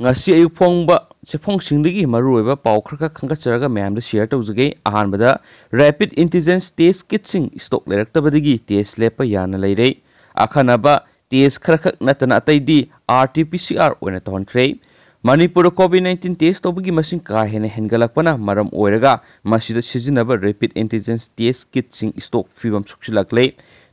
ngasi ayuk phongba chephongsingligi maruoiba paw khara khangacharaga mayamda share tawjage ahanbada rapid antigen test kitsing stock leraktabadigi test lepa yana leire akhanaba test khara natana ataidi RT-PCR oina tonkhre Manipur COVID-19 test tawbagi masing ka hena hengalakpana maram oiraga masida sijinaba rapid antigen test kitsing stock fibam suksilakle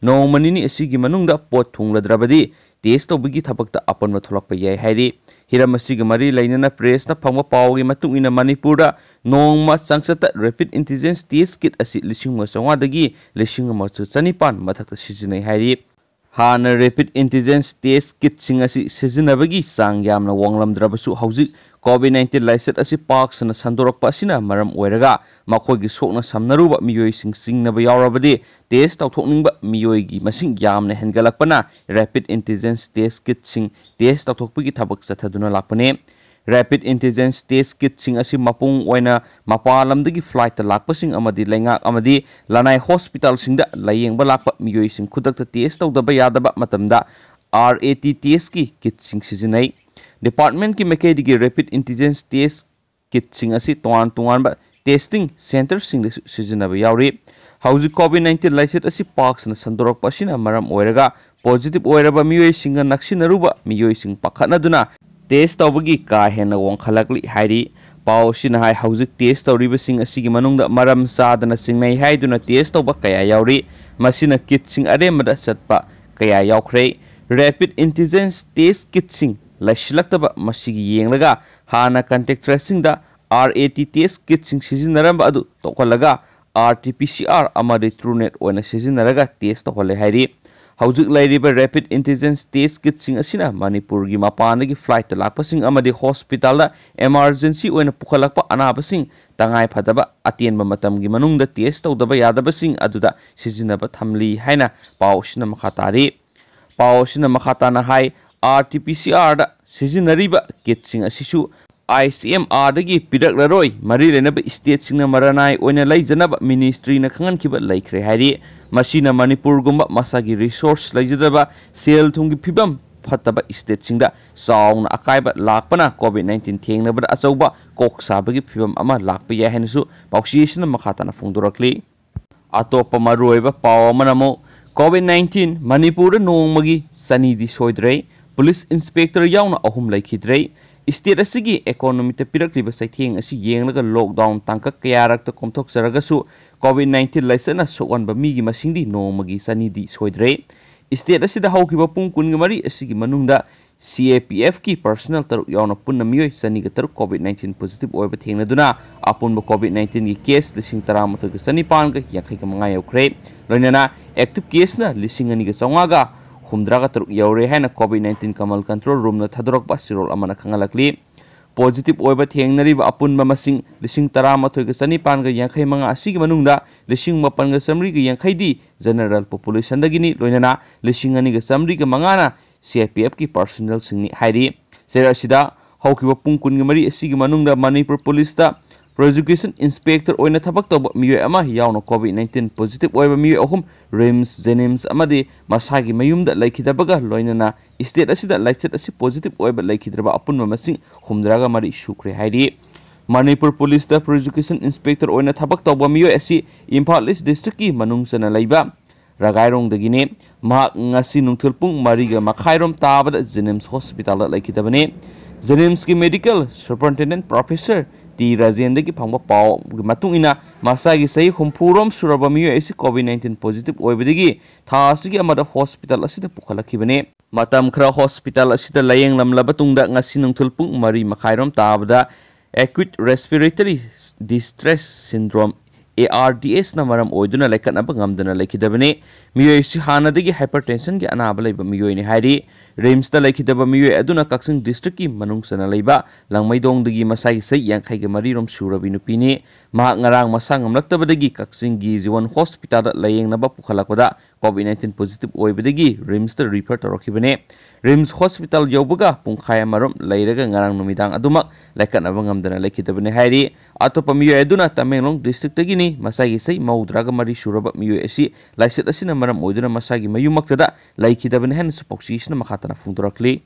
nomanini asigi manungda pot thungladrabadi test tawbagi thabakta apanma tholakpa yai hairi Hiramasiga mari lainana press na phangma pawgi matung ina Manipura nongma changsata rapid antigen test kit asi lising masonga dagi lising machu chanipan mathakta sijinai hairi hana rapid antigen test kit sing asi sijinabagi sang yamna wanglamdrabasu hauji COVID-19 laiset asi parksna sandorakpa asina maram oiraga makhoigi sokna samnaruba miyoi singnaba yaurabadi test tawthokningba miyoigi masing yamna hengalakpana rapid antigen test kit sing test tawthokpagi thabak chathaduna lakpane rapid antigen test kit sing asi mapung oina mapalamdagi flight lakpasing amadi laingak amadi lanai hospital singda layengba lakpa miyoi sing khudakta test tawdaba yadaba matamda RAT test ki kit sing sijinai Department ki mekai digi rapid antigen test kit sing asi tuan ba testing center sing sijinaba yauri hauji COVID-19 laiset asi parks na sandorak pasina maram oiraga positive oiraba miyoi singa naksinaruba miyoi sing pakhatnaduna test tawbagi ka hena wongkhalakli hairi paw sina hai hauji test tawriba sing asigi manungda maram sadana singnai haiduna test tawba kaya yauri masina kit sing aremada chatpa kaya yaukhrei rapid antigen test kit sing laishilaktaba masigi yenglaga hana contact tracing da RAT test kit sing sijinaramba adu tokhalaga RT-PCR amadi TrueNet oina sijinaraga test tokhale hairi haujik lairiba rapid antigen test kit sing asina Manipur gi mapanagi flight lakpasing amadi hospital da emergency oina pukhalakpa anabasing tangai phadaba atenba matam gi manungda test tawdaba yadabasing aduda sijinaba thamli haina pawsina makhatari pawsina makhatana hai RT-PCR da sijinariba kit sing asisu ICMR dagi piraklaroi mari lenaba state singna maranai oina laijanaba ministry na khangankiba laikre hairi masina Manipur gumba masagi resource laijadaba sel thungi phibam phataba state singda sauna akaiba lakpana COVID-19 thengnabada achauba koksabagi phibam ama lakpa ya hensu pausiisna makhatana phungdorakli atopa maruiba pawamanamo COVID-19 Manipur nongmagi sanidi soidrei Police Inspector yauna ahum laikhidrei State asigi economy te pirakliba saitheng asi yenglaga lockdown tangkak kayarakta komthoksaragasu COVID-19 laisana sokanba migi masingdi nomagi sanidi soidrei State asida haukiba pung kunga mari asigi manungda CAPF ki personal taruk yauna punna miyoi saniga taruk COVID-19 positive oiba thengnaduna apunba COVID-19 gi case lising taramatoi ga sanipan ga yakhai ga manga yaukre loinana active case na lising ani ga chonga humdraga taruk yaure haina COVID-19 kamal control room na thadorak ba sirol amana khangalakli positive oiba thengnariba apunba masing lising taramatoi ga sanipan ga yakhai manga asigi manungda lising mapan ga samri ga yakhai di general population dagini loinana lising ani ga samri ga mangana CIPF ki personnel singni hairi sera sida haukiba pungkun ga mari asigi manungda Manipur police da prosecution inspector oina thabak toba miyoi ama yauna COVID-19 positive oiba miyoi ahum RIMS Jenims amadi masagi mayumda laikhidabaga loinana state asida laichet asi positive oiba laikhidraba apunma masing humdraga mari shukre hairi Manipur police da prosecution inspector oina thabak toba miyoi asi Imphal East district ki manungsana laiba Ragairong dagine mahak ngasi nungthulpung mariga makhairom tabada Jenims hospital da laikhidabane Jenims ki medical superintendent professor T Rajen dagi phangba paw matung ina masagi sahi humpurom suraba miyo esi COVID-19 positive oibadagi thasigi amada hospital asida pukhalakibane matam khara hospital asida layeng lamlaba tungda ngasi nungthulpung mari makhairom tabada acute respiratory distress syndrome ARDS na maram oiduna laikanaba ngamdana laikhidabane miyo esi hanadagi hypertension gi anaba laiba miyo ni hairi RIMS da laikhidaba miyo aduna Kaksing district ki manungsana laiba langmaidong dagi masai sai yangkhai ga marirom surabi nupi ni ma ngarang masang ngamlaktabadagi Kaksing gi Jiwan hospital da layeng naba pukhalakpada COVID-19 positive oibadagi RIMS da refer torokhibane RIMS hospital yaubaga pungkhai amarom lairaga ngarang numidang aduma laikanaba ngamdana laikhidabane hairi atopa miyo aduna Tamenglong district dagi ni masai sai maudraga mari suraba miyo esi laiset asina maram oiduna masagi mayumaktada laikhidabane han supokshi isna makhatana phungdorakli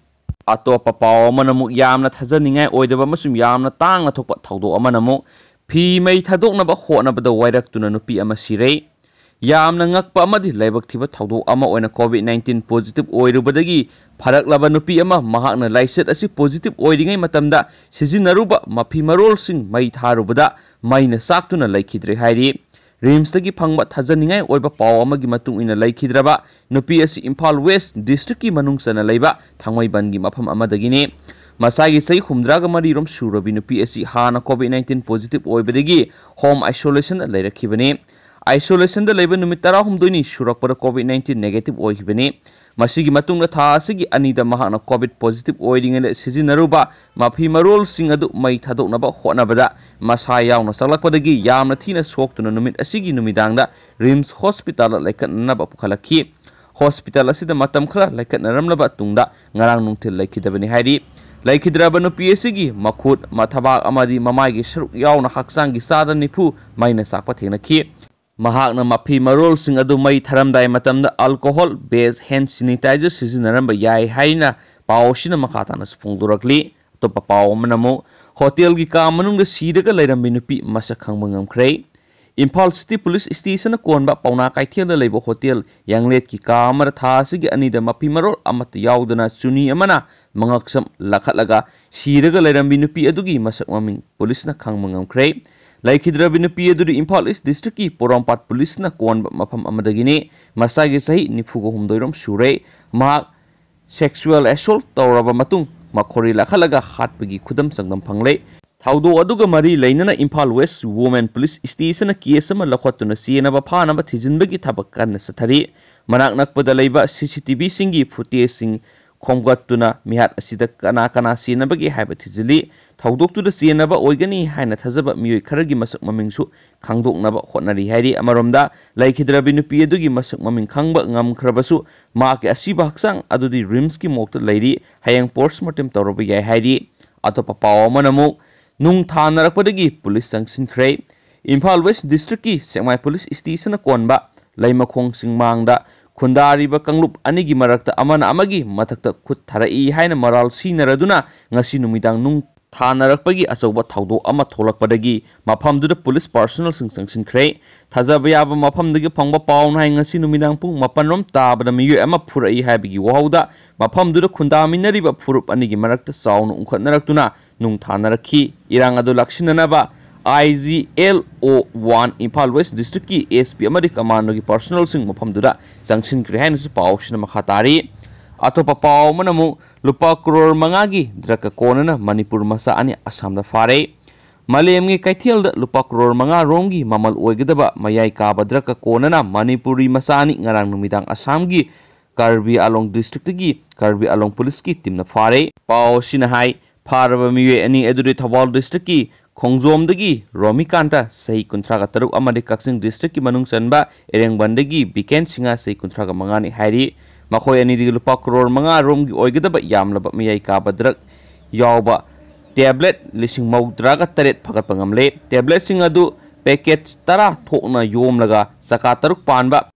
ꯑꯇꯣꯞꯄ ꯄꯥꯎ ꯑꯃꯅ ꯑꯃꯨꯛ ꯌꯥꯝꯅ ꯊꯥꯖꯅꯤꯡꯉꯥꯏ ꯑꯣꯏꯗꯕ ꯑꯃꯁꯨꯡ ꯌꯥꯝꯅ ꯇꯥꯡꯅ ꯊꯣꯛꯄ ꯊꯧꯗꯣꯛ ꯑꯃꯅ ꯑꯃꯨꯛ ꯐꯤ ꯃꯩ ꯊꯥꯗꯣꯛꯅꯕ ꯍꯣꯠꯅꯕꯗ ꯋꯥꯏꯔꯛꯇꯨꯅ ꯅꯨꯄꯤ ꯑꯃ ꯁꯤꯔꯦ꯫ ꯌꯥꯝꯅ ꯉꯛꯄ ꯑꯃꯗꯤ ꯂꯥꯏꯕꯛ ꯊꯤꯕ ꯊꯧꯗꯣꯛ ꯑꯃ ꯑꯣꯏꯅ COVID-19 ꯄꯣꯖꯤꯇꯤꯚ ꯑꯣꯏꯔꯨꯕꯗꯒꯤ ꯐꯔꯛꯂꯕ ꯅꯨꯄꯤ ꯑꯃ ꯃꯍꯥꯛꯅ ꯂꯥꯏꯆꯠ ꯑꯁꯤ ꯄꯣꯖꯤꯇꯤꯚ ꯑꯣꯏꯔꯤꯉꯩ ꯃꯇꯝꯗ ꯁꯤꯖꯤꯟꯅꯔꯨꯕ ꯃꯐꯤ ꯃꯔꯣꯜꯁꯤꯡ ꯃꯩ ꯊꯥꯔꯨꯕꯗ ꯃꯩꯅ ꯆꯥꯛꯇꯨꯅ ꯂꯩꯈꯤꯗ꯭ꯔꯦ ꯍꯥꯏꯔꯤ꯫ ꯔꯤꯝꯁꯇꯒꯤ ꯐꯪꯕ ꯊꯥꯖꯅꯤꯡꯉꯥꯏ ꯑꯣꯏꯕ ꯄꯥꯎ ꯑꯃꯒꯤ ꯃꯇꯨꯡ ꯏꯟꯅ ꯂꯩꯈꯤꯗ꯭ꯔꯕ ꯅꯨꯄꯤ ꯑꯁꯤ ꯏꯝꯐꯥꯜ ꯋꯦꯁ ꯗꯤꯁꯇ꯭ꯔꯤꯛꯀꯤ ꯃꯅꯨꯡ ꯆꯟꯅ ꯂꯩꯕ ꯊꯥꯡꯃꯩꯕꯟꯒꯤ ꯃꯐꯝ ꯑꯃꯗꯒꯤꯅꯤ꯫ ꯃꯁꯥꯒꯤ ꯆꯍꯤ 63 ꯁꯨꯔꯕꯤ ꯅꯨꯄꯤ ꯑꯁꯤ ꯍꯥꯟꯅ COVID-19 ꯄꯣꯖꯤꯇꯤꯚ ꯑꯣꯏꯕꯗꯒꯤ ꯍꯣꯝ ꯑꯥꯏꯁꯣꯂꯦꯁꯟꯗ ꯂꯩꯔꯛꯈꯤꯕꯅꯤ꯫ ꯑꯥꯏꯁꯣꯂꯦꯁꯟꯗ ꯂꯩꯕ ꯅꯨꯃꯤꯠ 19ꯅꯤ ꯁꯨꯔꯛꯄꯗ COVID-19 ꯅꯦꯒꯦꯇꯤꯚ ꯑꯣꯏꯈꯤꯕꯅꯤ꯫ ꯃꯁꯤꯒꯤ ꯃꯇꯨꯡꯗ ꯊꯥ ꯑꯁꯤꯒꯤ 2ꯗ ꯃꯍꯥꯛꯅ COVID ꯄꯣꯖꯤꯇꯤꯚ ꯑꯣꯏꯔꯤꯉꯩꯗ ꯁꯤꯖꯤꯟꯅꯔꯨꯕ ꯃꯐꯤ ꯃꯔꯣꯜꯁꯤꯡ ꯑꯗꯨ ꯃꯩ ꯊꯥꯗꯣꯛꯅꯕ ꯍꯣꯠꯅꯕꯗ ꯃꯁꯥ ꯌꯥꯎꯅ ꯆꯪꯂꯛꯄꯗꯒꯤ ꯌꯥꯝꯅ ꯊꯤꯅ ꯁꯣꯛꯇꯨꯅ ꯅꯨꯃꯤꯠ ꯑꯁꯤꯒꯤ ꯅꯨꯃꯤꯗꯥꯡꯗ ꯔꯤꯝꯁ ꯍꯣꯁꯄꯤꯇꯥꯜꯗ ꯂꯩꯈꯠꯅꯅꯕ ꯄꯨꯈꯠꯂꯛꯈꯤ꯫ ꯍꯣꯁꯄꯤꯇꯥꯜ ꯑꯁꯤꯗ ꯃꯇꯝ ꯈꯔ ꯂꯩꯈꯠꯅꯔꯝꯂꯕ ꯇꯨꯡꯗ ꯉꯔꯥꯡ ꯅꯨꯡꯊꯤꯜ ꯂꯩꯈꯤꯗꯕꯅꯤ ꯍꯥꯏꯔꯤ꯫ ꯂꯩꯈꯤꯗ꯭ꯔꯕ ꯅꯨꯄꯤ ꯑꯁꯤꯒꯤ ꯃꯈꯨꯠ, ꯃꯊꯕꯥꯛ ꯑꯃꯗꯤ ꯃꯃꯥꯏꯒꯤ ꯁꯔꯨꯛ ꯌꯥꯎꯅ ꯍꯛꯆꯥꯡꯒꯤ ꯆꯥꯗ 90 ꯃꯩꯅ ꯆꯥꯛꯄ ꯊꯦꯡꯅꯈꯤ꯫ ꯃꯍꯥꯛꯅ ꯃꯐꯤ ꯃꯔꯣꯜꯁꯤꯡ ꯑꯗꯨ ꯃꯩ ꯊꯥꯔꯝꯗꯥꯏ ꯃꯇꯝꯗ ꯑꯜꯀꯣꯍꯣꯜ ꯕꯦꯖ ꯍꯦꯟ ꯁꯦꯅꯤꯇꯥꯏꯖꯔ ꯁꯤꯖꯤꯟꯅꯔꯝꯕ ꯌꯥꯏ ꯍꯥꯏꯅ ꯄꯥꯎ ꯑꯁꯤꯅ ꯃꯈꯥ ꯇꯥꯅꯁꯨ ꯐꯣꯡꯗꯣꯔꯛꯂꯤ꯫ ꯑꯇꯣꯞꯄ ꯄꯥꯎ ꯑꯃꯅ ꯑꯃꯨꯛ ꯍꯣꯇꯦꯜꯒꯤ ꯀꯥ ꯃꯅꯨꯡꯗ ꯁꯤꯔꯒ ꯂꯩꯔꯝꯕꯤ ꯅꯨꯄꯤ ꯃꯁꯛ ꯈꯪꯕ ꯉꯝꯈ꯭ꯔꯦ꯫ ꯏꯝꯐꯥꯜ ꯁꯤꯇꯤ ꯄꯨꯂꯤꯁ ꯁ꯭ꯇꯦꯁꯟꯅ ꯀꯣꯟꯕ ꯄꯥꯎꯅꯥ ꯀꯩꯊꯦꯜꯗ ꯂꯩꯕ ꯍꯣꯇꯦꯜ ꯌꯥꯡꯂꯦꯠꯀꯤ ꯀꯥ ꯑꯃꯗ ꯊꯥ ꯑꯁꯤꯒꯤ 2ꯗ ꯃꯐꯤ ꯃꯔꯣꯜ ꯑꯃꯠꯇ ꯌꯥꯎꯗꯅ ꯆꯨꯅꯤ ꯑꯃꯅ ꯃꯉꯛꯁꯝ ꯂꯥꯈꯠꯂꯒ ꯁꯤꯔꯒ ꯂꯩꯔꯝꯕꯤ ꯅꯨꯄꯤ ꯑꯗꯨꯒꯤ ꯃꯁꯛ ꯃꯃꯤꯡ ꯄꯨꯂꯤꯁꯅ ꯈꯪꯕ ꯉꯝꯈ꯭ꯔꯦ꯫ ꯂꯩꯈꯤꯗ꯭ꯔꯕꯤ ꯅꯨꯄꯤ ꯑꯗꯨꯗꯤ ꯏꯝꯐꯥꯜ ꯏꯁ ꯗꯤꯁꯇ꯭ꯔꯤꯛꯀꯤ ꯄꯣꯔꯣꯝꯄꯥꯠ ꯄꯨꯂꯤꯁꯅ ꯀꯣꯟꯕ ꯃꯐꯝ ꯑꯃꯗꯒꯤꯅꯤ꯫ ꯃꯁꯥꯒꯤ ꯆꯍꯤ 63 ꯁꯨꯔꯦ꯫ ꯃꯍꯥꯛ ꯁꯦꯛꯁꯨꯑꯦꯜ ꯑꯦꯁꯣꯜꯠ ꯇꯧꯔꯕ ꯃꯇꯨꯡ ꯃꯈꯣꯔꯤ ꯂꯥꯈꯠꯂꯒ ꯍꯥꯠꯄꯒꯤ ꯈꯨꯗꯝ ꯆꯥꯡꯗꯝ ꯐꯪꯂꯦ꯫ ꯊꯧꯗꯣꯛ ꯑꯗꯨꯒ ꯃꯔꯤ ꯂꯩꯅꯅ ꯏꯝꯐꯥꯜ ꯋꯦꯁ ꯋꯨꯃꯦꯟ ꯄꯨꯂꯤꯁ ꯁ꯭ꯇꯦꯁꯟꯅ ꯀꯦꯁ ꯑꯃ ꯂꯧꯈꯠꯇꯨꯅ ꯆꯦꯟꯅꯕ ꯐꯥꯅꯕ ꯊꯤꯖꯤꯟꯕꯒꯤ ꯊꯕꯛ ꯀꯟꯅ ꯆꯠꯊꯔꯤ꯫ ꯃꯅꯥꯛ ꯅꯛꯄꯗ ꯂꯩꯕ CCTVꯁꯤꯡꯒꯤ ꯐꯨꯇꯦꯖꯁꯤꯡ ꯈꯣꯝꯒꯠꯇꯨꯅ ꯃꯤꯍꯥꯠ ꯑꯁꯤꯗ ꯀꯅꯥ ꯆꯦꯟꯅꯕꯒꯦ ꯍꯥꯏꯕ ꯊꯤꯖꯤꯜꯂꯤ꯫ ꯊꯧꯗꯣꯛꯇꯨꯗ ꯆꯦꯟꯅꯕ ꯑꯣꯏꯒꯅꯤ ꯍꯥꯏꯅ ꯊꯥꯖꯕ ꯃꯤꯑꯣꯏ ꯈꯔꯒꯤ ꯃꯁꯛ ꯃꯃꯤꯡꯁꯨ ꯈꯪꯗꯣꯛꯅꯕ ꯍꯣꯠꯅꯔꯤ ꯍꯥꯏꯔꯤ꯫ ꯑꯃꯔꯣꯝꯗ ꯂꯩꯈꯤꯗ꯭ꯔꯕꯤ ꯅꯨꯄꯤ ꯑꯗꯨꯒꯤ ꯃꯁꯛ ꯃꯃꯤꯡ ꯈꯪꯕ ꯉꯝꯈ꯭ꯔꯕꯁꯨ ꯃꯍꯥꯛꯀꯤ ꯑꯁꯤꯕ ꯍꯛꯆꯥꯡ ꯑꯗꯨꯗꯤ ꯔꯤꯝꯁꯀꯤ ꯃꯣꯔꯒꯇ ꯂꯩꯔꯤ꯫ ꯍꯌꯦꯡ ꯄꯣꯁꯠꯃꯣꯔꯇꯦꯝ ꯇꯧꯔꯕ ꯌꯥꯏ ꯍꯥꯏꯔꯤ꯫ ꯑꯇꯣꯞꯄ ꯄꯥꯎ ꯑꯃꯅ ꯑꯃꯨꯛ ꯅꯨꯡ ꯊꯥꯅꯔꯛꯄꯗꯒꯤ ꯄꯨꯂꯤꯁ ꯆꯪꯁꯤꯟꯈ꯭ꯔꯦ꯫ ꯏꯝꯐꯥꯜ ꯋꯦꯁ ꯗꯤꯁꯇ꯭ꯔꯤꯛꯀꯤ ꯁꯦꯛꯃꯥꯏ ꯄꯨꯂꯤꯁ ꯁ꯭ꯇꯦꯁꯟꯅ ꯀꯣꯟꯕ ꯂꯩꯃꯈꯣꯡꯁꯤꯡ ꯃꯥꯡꯗ ꯈꯨꯟꯗꯥꯔꯤꯕ ꯀꯥꯡꯂꯨꯞ ꯑꯅꯤꯒꯤ ꯃꯔꯛꯇ ꯑꯃꯅ ꯑꯃꯒꯤ ꯃꯊꯛꯇ ꯈꯨꯠ ꯊꯥꯔꯛꯏ ꯍꯥꯏꯅ ꯃꯔꯥꯜ ꯁꯤꯅꯔꯗꯨꯅ ꯉꯁꯤ ꯅꯨꯃꯤꯗꯥꯡ ꯅꯨꯡ ꯊꯥꯅꯔꯛꯄꯒꯤ ꯑꯆꯧꯕ ꯊꯧꯗꯣꯛ ꯑꯃ ꯊꯣꯛꯂꯛꯄꯗꯒꯤ ꯃꯐꯝꯗꯨꯗ ꯄꯨꯂꯤꯁ ꯄꯥꯔꯁꯣꯅꯦꯜꯁꯤꯡ ꯆꯪꯁꯤꯟꯈ꯭ꯔꯦ꯫ ꯊꯥꯖꯕ ꯌꯥꯕ ꯃꯐꯝꯗꯒꯤ ꯐꯪꯕ ꯄꯥꯎꯅ ꯍꯥꯏ ꯉꯁꯤ ꯅꯨꯃꯤꯗꯥꯡ ꯄꯨꯡ 7 ꯇꯥꯕꯗ ꯃꯤꯑꯣꯏ ꯑꯃ ꯐꯨꯔꯛꯏ ꯍꯥꯏꯕꯒꯤ ꯋꯥꯍꯧꯗ ꯃꯐꯝꯗꯨꯗ ꯈꯨꯟꯗꯥꯃꯤꯟꯅꯔꯤꯕ ꯐꯨꯔꯨꯞ ꯑꯅꯤꯒꯤ ꯃꯔꯛꯇ ꯆꯥꯎꯅ ꯎꯪꯈꯠꯅꯔꯛꯇꯨꯅ ꯅꯨꯡ ꯊꯥꯅꯔꯛꯈꯤ꯫ ꯏꯔꯥꯡ ꯑꯗꯨ ꯂꯥꯛꯁꯤꯟꯅꯅꯕ IGLO-1 ꯏꯝꯐꯥꯜ ꯋꯦꯁ ꯗꯤꯁꯇ꯭ꯔꯤꯛꯀꯤ SP ꯑꯃꯗꯤ ꯀꯃꯥꯟꯗꯣꯒꯤ ꯄꯥꯔꯁꯣꯅꯦꯜꯁꯤꯡ ꯃꯐꯝꯗꯨꯗ ꯆꯪꯁꯤꯟꯈ꯭ꯔꯦ ꯍꯥꯏꯅꯁꯨ ꯄꯥꯎꯁꯤꯅ ꯃꯈꯥ ꯇꯥꯔꯤ꯫ ꯑꯇꯣꯞꯄ ꯄꯥꯎ ꯑꯃꯅ ꯑꯃꯨꯛ ꯂꯨꯄꯥ ꯀꯔꯣꯔ 5ꯒꯤ ꯗ꯭ꯔꯒꯀ ꯀꯣꯟꯅꯅ ꯃꯅꯤꯄꯨꯔ ꯃꯆꯥ ꯑꯅꯤ ꯑꯁꯥꯝꯗ ꯐꯥꯔꯦ꯫ ꯃꯥꯂꯦꯝꯒꯤ ꯀꯩꯊꯦꯜꯗ ꯂꯨꯄꯥ ꯀꯔꯣꯔ 5 ꯔꯣꯝꯒꯤ ꯃꯃꯜ ꯑꯣꯏꯒꯗꯕ ꯃꯌꯥꯏ ꯀꯥꯕ ꯗ꯭ꯔꯒꯀ ꯀꯣꯟꯅꯅ ꯃꯅꯤꯄꯨꯔꯤ ꯃꯆꯥ ꯑꯅꯤ ꯉꯔꯥꯡ ꯅꯨꯃꯤꯗꯥꯡ ꯑꯁꯥꯝꯒꯤ ꯀꯔꯕꯤ ꯑꯂꯣꯡ ꯗꯤꯁꯇ꯭ꯔꯤꯛꯇꯒꯤ ꯀꯔꯕꯤ ꯑꯂꯣꯡ ꯄꯨꯂꯤꯁꯀꯤ ꯇꯤꯝꯅ ꯐꯥꯔꯦ꯫ ꯄꯥꯎ ꯑꯁꯤꯅ ꯍꯥꯏ ꯐꯥꯔꯕ ꯃꯤꯑꯣꯏ ꯑꯅꯤ ꯑꯗꯨꯗꯤ ꯊꯧꯕꯥꯜ ꯗꯤꯁꯇ꯭ꯔꯤꯛꯀꯤ ꯈꯣꯡꯖꯣꯝꯗꯒꯤ ꯔꯣꯃꯤꯀꯥꯟꯇ ꯆꯍꯤ 33 ꯑꯃꯗꯤ ꯀꯛꯆꯤꯡ ꯗꯤꯁꯇ꯭ꯔꯤꯛꯀꯤ ꯃꯅꯨꯡ ꯆꯟꯕ ꯏꯔꯦꯡꯕꯟꯗꯒꯤ ꯕꯤꯀꯦꯟ ꯁꯤꯡꯍ ꯆꯍꯤ 35ꯅꯤ ꯍꯥꯏꯔꯤ꯫ ꯃꯈꯣꯏ ꯑꯅꯤꯗꯒꯤ ꯂꯨꯄꯥ ꯀꯔꯣꯔ 5 ꯔꯣꯝꯒꯤ ꯑꯣꯏꯒꯗꯕ ꯌꯥꯝꯂꯕ ꯃꯌꯥꯏ ꯀꯥꯕ ꯗ꯭ꯔꯒ ꯌꯥꯎꯕ ꯇꯦꯕ꯭ꯂꯦꯠ 38,000 ꯐꯒꯠꯄ ꯉꯝꯂꯦ꯫ ꯇꯦꯕ꯭ꯂꯦꯠꯁꯤꯡ ꯑꯗꯨ ꯄꯦꯀꯦꯠ 10 ꯊꯣꯛꯅ ꯌꯣꯝꯂꯒ ꯆꯀꯥ 6 ꯄꯥꯟꯕ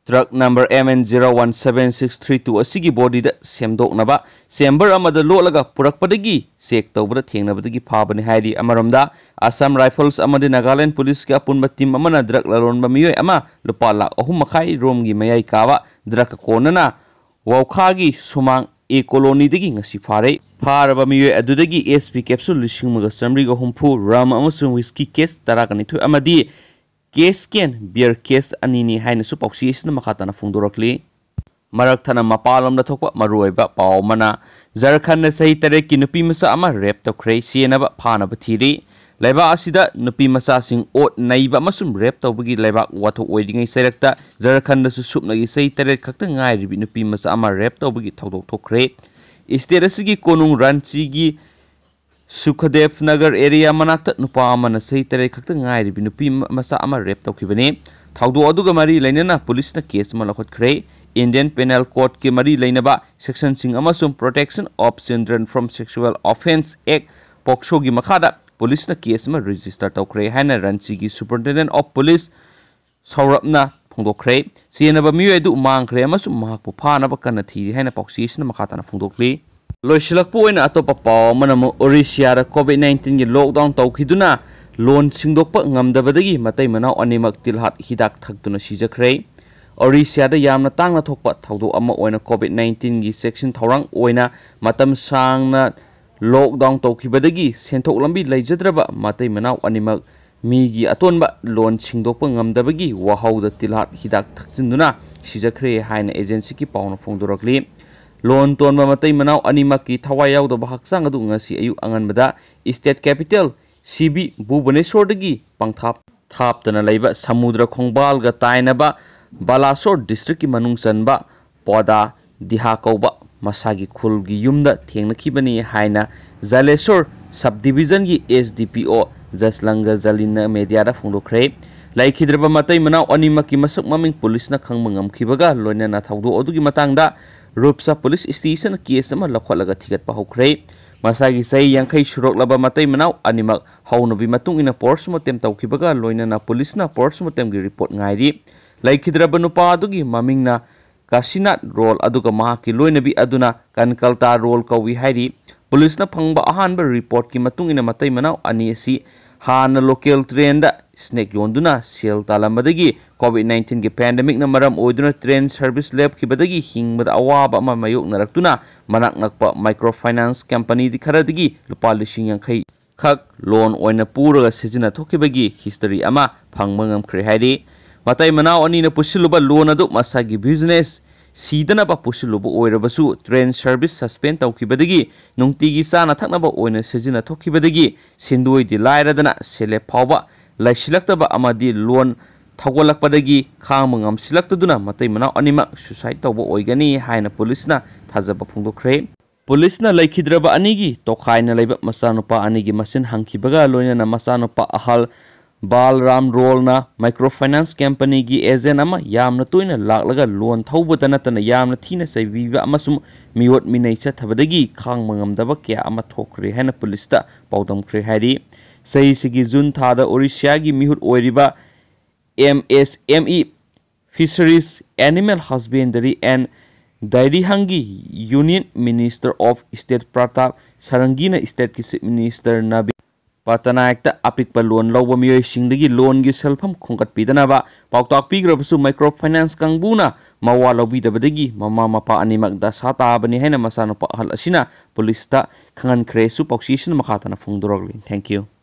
ꯇ꯭ꯔꯛ ꯅꯝꯕꯔ MN017632 ꯑꯁꯤꯒꯤ ꯕꯣꯗꯤꯗ ꯁꯦꯝꯗꯣꯛꯅꯕ ꯆꯦꯝꯕꯔ ꯑꯃꯗ ꯂꯣꯠꯂꯒ ꯄꯨꯔꯛꯄꯗꯒꯤ ꯆꯦꯛ ꯇꯧꯕꯗ ꯊꯦꯡꯅꯕꯗꯒꯤ ꯐꯥꯕꯅꯤ ꯍꯥꯏꯔꯤ꯫ ꯑꯃꯔꯣꯝꯗ ꯑꯁꯥꯝ ꯔꯥꯏꯐꯜꯁ ꯑꯃꯗꯤ ꯅꯥꯒꯥꯂꯦꯟ ꯄꯨꯂꯤꯁꯀꯤ ꯑꯄꯨꯟꯕ ꯇꯤꯝ ꯑꯃꯅ ꯗ꯭ꯔꯒ ꯂꯂꯣꯟꯕ ꯃꯤꯑꯣꯏ ꯑꯃ ꯂꯨꯄꯥ 3.5 ꯔꯣꯝꯒꯤ ꯃꯌꯥꯏ ꯀꯥꯕ ꯗ꯭ꯔꯒꯀ ꯀꯣꯟꯅꯅ ꯋꯥꯎꯈꯥꯒꯤ ꯁꯨꯃꯥꯡ A ꯀꯣꯂꯣꯅꯤꯗꯒꯤ ꯉꯁꯤ ꯐꯥꯔꯦ꯫ ꯐꯥꯔꯕ ꯃꯤꯑꯣꯏ ꯑꯗꯨꯗꯒꯤ SP ꯀꯦꯞꯁꯨꯜ 1,930, ꯔꯝ ꯑꯃꯁꯨꯡ ꯋꯤꯁꯀꯤ ꯀꯦꯁ 12 ꯑꯃꯗꯤ ꯀꯦꯁ ꯀꯦꯟ ꯕꯤꯌꯔ ꯀꯦꯁ 2ꯅꯤ ꯍꯥꯏꯅꯁꯨ ꯄꯥꯎꯆꯦ ꯑꯁꯤꯅ ꯃꯈꯥ ꯇꯥꯅ ꯐꯣꯡꯗꯣꯔꯛꯂꯤ꯫ ꯃꯔꯛꯊꯅ ꯃꯄꯥꯟꯂꯣꯝꯗ ꯊꯣꯛꯄ ꯃꯔꯨꯑꯣꯏꯕ ꯄꯥꯎ ꯑꯃꯅ ꯖꯔꯈꯟꯗ ꯆꯍꯤ 8ꯀꯤ ꯅꯨꯄꯤ ꯃꯆꯥ ꯑꯃ ꯔꯦꯞ ꯇꯧꯈ꯭ꯔꯦ꯫ ꯆꯦꯟꯅꯕ ꯐꯥꯅꯕ ꯊꯤꯔꯤ꯫ ꯂꯩꯕꯥꯛ ꯑꯁꯤꯗ ꯅꯨꯄꯤ ꯃꯆꯥꯁꯤꯡ ꯑꯣꯠ ꯅꯩꯕ ꯑꯃꯁꯨꯡ ꯔꯦꯞ ꯇꯧꯕꯒꯤ ꯂꯩꯕꯥꯛ ꯋꯥꯊꯣꯛ ꯑꯣꯏꯔꯤꯉꯩ ꯆꯩꯔꯛꯇ ꯖꯔꯈꯟꯗꯁꯨ ꯁꯨꯞꯅꯒꯤ ꯆꯍꯤ 8 ꯈꯛꯇ ꯉꯥꯏꯔꯤꯕꯤ ꯅꯨꯄꯤ ꯃꯆꯥ ꯑꯃ ꯔꯦꯞ ꯇꯧꯕꯒꯤ ꯊꯧꯗꯣꯛ ꯊꯣꯛꯈ꯭ꯔꯦ꯫ ꯏꯁꯇꯦꯠ ꯑꯁꯤꯒꯤ ꯀꯣꯅꯨꯡ ꯔꯥꯟꯆꯤꯒꯤ ꯁꯨꯈꯗꯦꯕ ꯅꯒꯔ ꯑꯦꯔꯤꯌꯥ ꯃꯅꯥꯛꯇ ꯅꯨꯄꯥ ꯑꯃꯅ ꯆꯍꯤ 8 ꯈꯛꯇ ꯉꯥꯏꯔꯤꯕꯤ ꯅꯨꯄꯤ ꯃꯆꯥ ꯑꯃ ꯔꯦꯞ ꯇꯧꯈꯤꯕꯅꯤ꯫ ꯊꯧꯗꯣꯛ ꯑꯗꯨꯒ ꯃꯔꯤ ꯂꯩꯅꯅ ꯄꯨꯂꯤꯁꯅ ꯀꯦꯁ ꯑꯃ ꯂꯧꯈꯠꯈ꯭ꯔꯦ꯫ ꯏꯟꯗꯤꯌꯟ ꯄꯦꯅꯦꯜ ꯀꯣꯗꯀꯤ ꯃꯔꯤ ꯂꯩꯅꯕ ꯁꯦꯛꯁꯟꯁꯤꯡ ꯑꯃꯁꯨꯡ protection of children from sexual offence ꯑꯦꯛ ꯄꯣꯛꯁꯣꯒꯤ ꯃꯈꯥꯗ ꯄꯨꯂꯤꯁꯅ ꯀꯦꯁ ꯑꯃ ꯔꯦꯖꯤꯁꯇꯔ ꯇꯧꯈ꯭ꯔꯦ ꯍꯥꯏꯅ ꯔꯥꯟꯆꯤꯒꯤ ꯁꯨꯄꯔꯤꯟꯇꯦꯟꯗꯦꯟꯠ ꯑꯣꯐ ꯄꯨꯂꯤꯁ ꯁꯧꯔꯕꯅ ꯐꯣꯡꯗꯣꯛꯈ꯭ꯔꯦ꯫ ꯆꯦꯟꯅꯕ ꯃꯤꯑꯣꯏ ꯑꯗꯨ ꯃꯥꯡꯈ꯭ꯔꯦ ꯑꯃꯁꯨꯡ ꯃꯍꯥꯛꯄꯨ ꯐꯥꯅꯕ ꯀꯟꯅ ꯊꯤꯔꯤ ꯍꯥꯏꯅ ꯄꯥꯎꯆꯦ ꯑꯁꯤꯅ ꯃꯈꯥ ꯇꯥꯅ ꯐꯣꯡꯗꯣꯛꯂꯤ꯫ Loisilakpu oina atopa paw amana Orissa da COVID-19 gi lockdown tawkhiduna loan singdokpa ngamdabadagi matai manau animak tilhat hidak thakduna sijakhrei. Orissa da yamna tangna thokpa thaudok ama oina COVID-19 gi section thorang oina matam sangna lockdown tawkhibadagi senthok lambi leijadraba matai manau animak migi atonba loan singdokpa ngamdabagi wahauda tilhat hidak thakjinduna sijakhrei haina agency ki pawna phongdorakli. Loan ton mamatay manaw animak ki thawayaw do bahaksang adu ngasi ayu anganbada state capital CB Bhubaneswar dagi pangthap thaptana leiba samudra khongbal ga tainaba Balasore district ki manung chanba poda diha kauba masagi khul gi yumda thengnakhibani haina Zalesor subdivision gi SDPO Jaslanga Jalina media da phongdokhrei laikhidraba matai manaw animak ki masak maming police na khangmangam khibaga loinana thawdo odugi matangda Rupsa Police Station case ama lakhwalaga thigat pahokhrei masagi sai yangkhai suroklaba matai manau animak haunabi matung ina postmortem tawkhibaga loinana police na postmortem gi report ngairi laikhidraba nupa adugi mamingna Kasinat role aduga mahaki loinabi aduna kankalta role kawi hairi police na phangba ahanba report ki matung ina matai manau ani asi hana local train da snake yonduna sel talamadagi COVID-19 gi pandemic na maram oiduna train service lab ki badagi hingmada awaba ama mayok naraktuna manak ngakpa microfinance company di kharadagi lupa lising yangkhai khak loan oina puraga sijina thokibagi history ama phangmangam khre hairi matai manau ani na pusiluba loan adu masagi business sidana ba pusiluba oirabasu train service suspend tawkibadagi nungtigi sana thaknaba oina sijina thokibadagi sindoi di lairadana sele phawba laisilakta amadi loan thawalakpadagi khangmangam silaktaduna matai manau anima suicide tawba oigani haina police na thajaba phongdokhrei police na laikhidraba anigi tokhaina leiba masanupa anigi masin hangkhibaga loinana masanupa ahal Balram role na microfinance company gi agent ama yamna toina laklaga loan thawbata natana yamna thina saibiba amasum miwot minai chathabadagi khangmangamdaba kya ama thokre haina police ta pawdamkhre hari sei sigi jun thada Orissa gi mihut oiriba MSME Fisheries Animal Husbandry and Dairy Hangi Union Minister of State Pratap Sarangina State ki Chief Minister Nabi Patanaikta apikpa loan lawba miyoi singdagi loan gi selfam khongkat pidanaba pautak pigrabasu microfinance kangbuna mawa lawbidabadagi mama mapa animak da sata bani haina masana pa hal asina police ta khangan khresu pauksishin makhatana phongdorogli. Thank you.